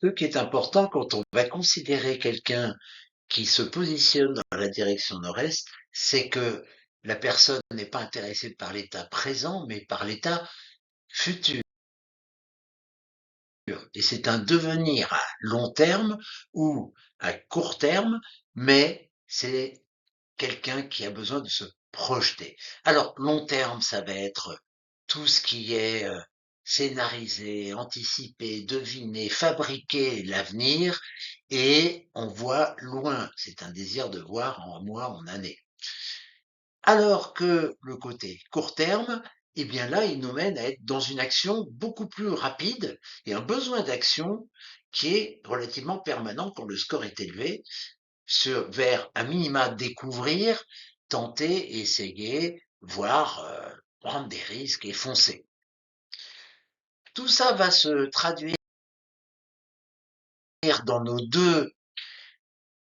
Ce qui est important quand on va considérer quelqu'un qui se positionne dans la direction nord-est, c'est que la personne n'est pas intéressée par l'état présent, mais par l'état futur. Et c'est un devenir à long terme ou à court terme, mais c'est quelqu'un qui a besoin de se projeter. Alors, long terme, ça va être tout ce qui est scénarisé, anticipé, deviné, fabriquer l'avenir, et on voit loin. C'est un désir de voir en mois, en années. Alors que le côté court terme, eh bien là, il nous mène à être dans une action beaucoup plus rapide et un besoin d'action qui est relativement permanent quand le score est élevé, vers un minima découvrir, tenter, essayer, voire prendre des risques et foncer. Tout ça va se traduire dans nos deux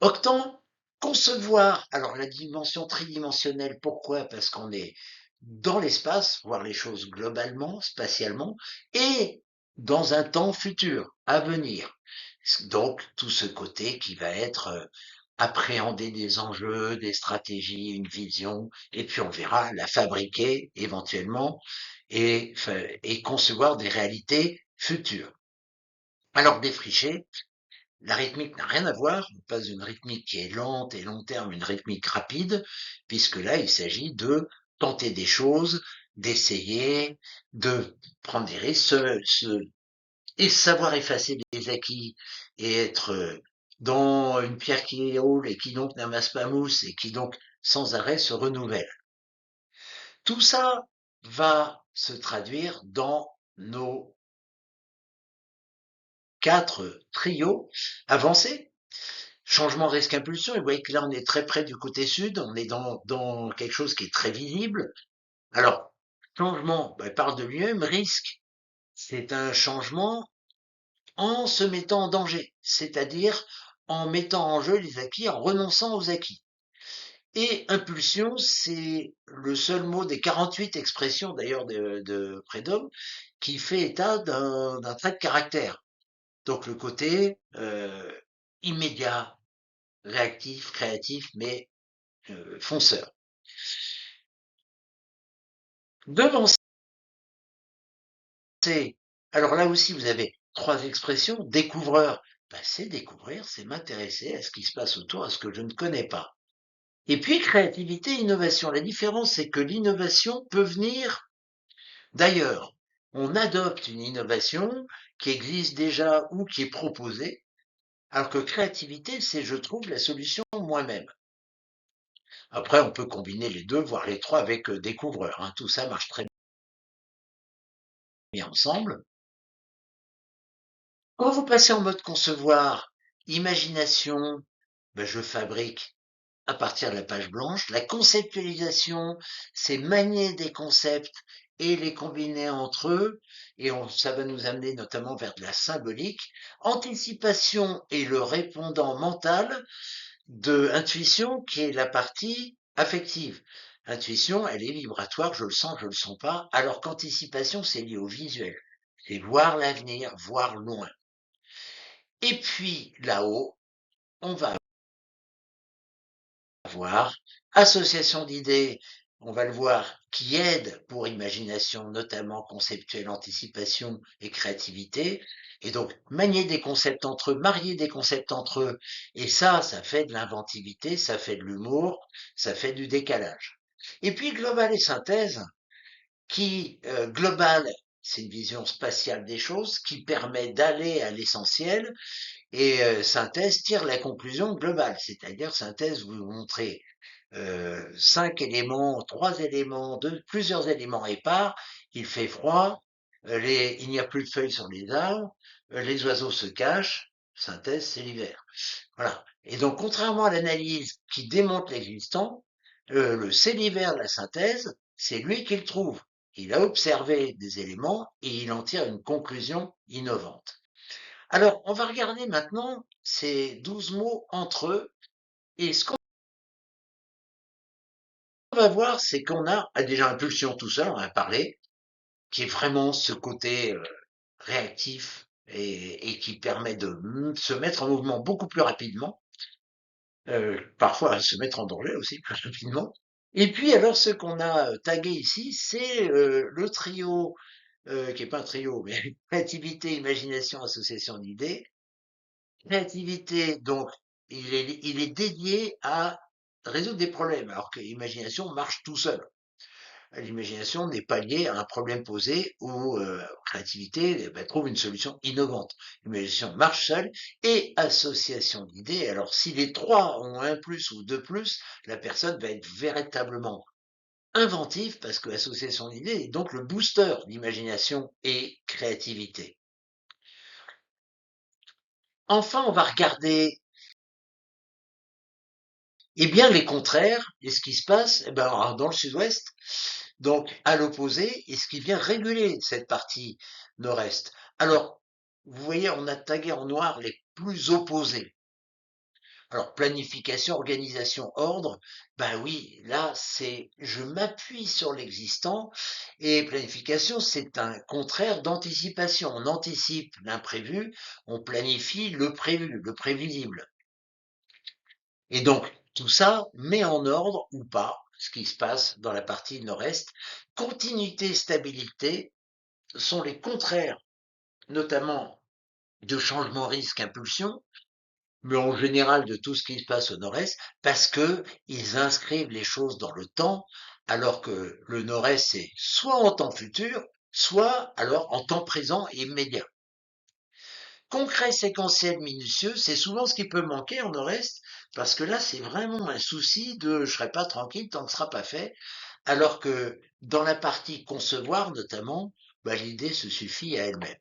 octants. Concevoir, alors la dimension tridimensionnelle, pourquoi? Parce qu'on est dans l'espace, voir les choses globalement, spatialement, et dans un temps futur, à venir. Donc tout ce côté qui va être appréhender des enjeux, des stratégies, une vision, et puis on verra la fabriquer éventuellement et concevoir des réalités futures. Alors défricher, la rythmique n'a rien à voir, pas une rythmique qui est lente et long terme, une rythmique rapide, puisque là il s'agit de tenter des choses, d'essayer, de prendre des risques, et savoir effacer des acquis et être dans une pierre qui roule et qui donc n'amasse pas mousse et qui donc sans arrêt se renouvelle. Tout ça va se traduire dans nos 4 trios avancés. Changement, risque, impulsion. Et vous voyez que là, on est très près du côté sud. On est dans quelque chose qui est très visible. Alors, changement, ben, parle de lui-même. Risque, c'est un changement en se mettant en danger, c'est-à-dire en mettant en jeu les acquis, en renonçant aux acquis. Et impulsion, c'est le seul mot des 48 expressions d'ailleurs de Prédhomme qui fait état d'un trait de caractère. Donc le côté immédiat, réactif, créatif, mais fonceur. Devancer, alors là aussi vous avez 3 expressions. Découvreur, ben, c'est découvrir, c'est m'intéresser à ce qui se passe autour, à ce que je ne connais pas. Et puis créativité, innovation. La différence, c'est que l'innovation peut venir d'ailleurs. On adopte une innovation qui existe déjà ou qui est proposée, alors que créativité, c'est, je trouve, la solution moi-même. Après, on peut combiner les deux, voire les trois avec découvreur. Hein. Tout ça marche très bien ensemble. Quand vous passez en mode concevoir, imagination, ben, je fabrique à partir de la page blanche. La conceptualisation, c'est manier des concepts et les combiner entre eux, et ça va nous amener notamment vers de la symbolique. Anticipation est le répondant mental de intuition, qui est la partie affective. Intuition, elle est vibratoire, je le sens, je le sens pas, alors qu'anticipation, c'est lié au visuel. C'est voir l'avenir, voir loin. Et puis là-haut, on va avoir association d'idées, on va le voir, qui aide pour imagination, notamment conceptuelle, anticipation et créativité. Et donc, manier des concepts entre eux, marier des concepts entre eux, et ça fait de l'inventivité, ça fait de l'humour, ça fait du décalage. Et puis, global et synthèse, qui, global, c'est une vision spatiale des choses qui permet d'aller à l'essentiel, et synthèse tire la conclusion globale, c'est-à-dire synthèse, vous montrez 5 éléments, 3 éléments, plusieurs éléments épars, il fait froid, il n'y a plus de feuilles sur les arbres, les oiseaux se cachent, synthèse, c'est l'hiver. Voilà. Et donc, contrairement à l'analyse qui démontre l'existant, c'est l'hiver, la synthèse, c'est lui qui le trouve. Il a observé des éléments et il en tire une conclusion innovante. Alors, on va regarder maintenant ces 12 mots entre eux. Et ce qu'on va voir, c'est qu'on a déjà impulsion tout seul, on en a parlé, qui est vraiment ce côté réactif, et qui permet de se mettre en mouvement beaucoup plus rapidement, parfois se mettre en danger aussi plus rapidement. Et puis alors ce qu'on a tagué ici, c'est le trio, qui est pas un trio, mais créativité, imagination, association d'idées. Créativité, donc, il est dédié à résoudre des problèmes, alors que l'imagination marche tout seul. L'imagination n'est pas liée à un problème posé ou créativité eh ben, trouve une solution innovante. L'imagination marche seule et association d'idées. Alors, si les trois ont un plus ou deux plus, la personne va être véritablement inventive parce que l'association d'idées est donc le booster d'imagination et créativité. Enfin, on va regarder eh bien les contraires et ce qui se passe eh ben, dans le sud-ouest, donc à l'opposé, et ce qui vient réguler cette partie nord-est. Alors, vous voyez, on a tagué en noir les plus opposés. Alors, planification, organisation, ordre, ben oui, là, c'est, je m'appuie sur l'existant et planification, c'est un contraire d'anticipation. On anticipe l'imprévu, on planifie le prévu, le prévisible. Et donc, tout ça met en ordre ou pas ce qui se passe dans la partie nord-est. Continuité, stabilité sont les contraires, notamment de changement, risque, impulsion, mais en général de tout ce qui se passe au nord-est, parce que ils inscrivent les choses dans le temps, alors que le nord-est, c'est soit en temps futur, soit alors en temps présent et immédiat. Concret, séquentiel, minutieux, c'est souvent ce qui peut manquer en nord-est, parce que là, c'est vraiment un souci de je serai pas tranquille tant que ce sera pas fait, alors que dans la partie concevoir, notamment, bah, l'idée se suffit à elle-même.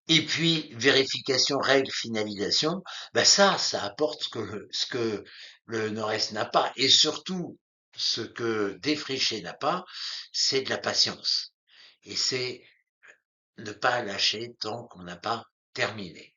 Et puis, vérification, règle, finalisation, bah ça apporte ce que le nord-est n'a pas. Et surtout, ce que défriché n'a pas, c'est de la patience. Et c'est ne pas lâcher tant qu'on n'a pas terminé.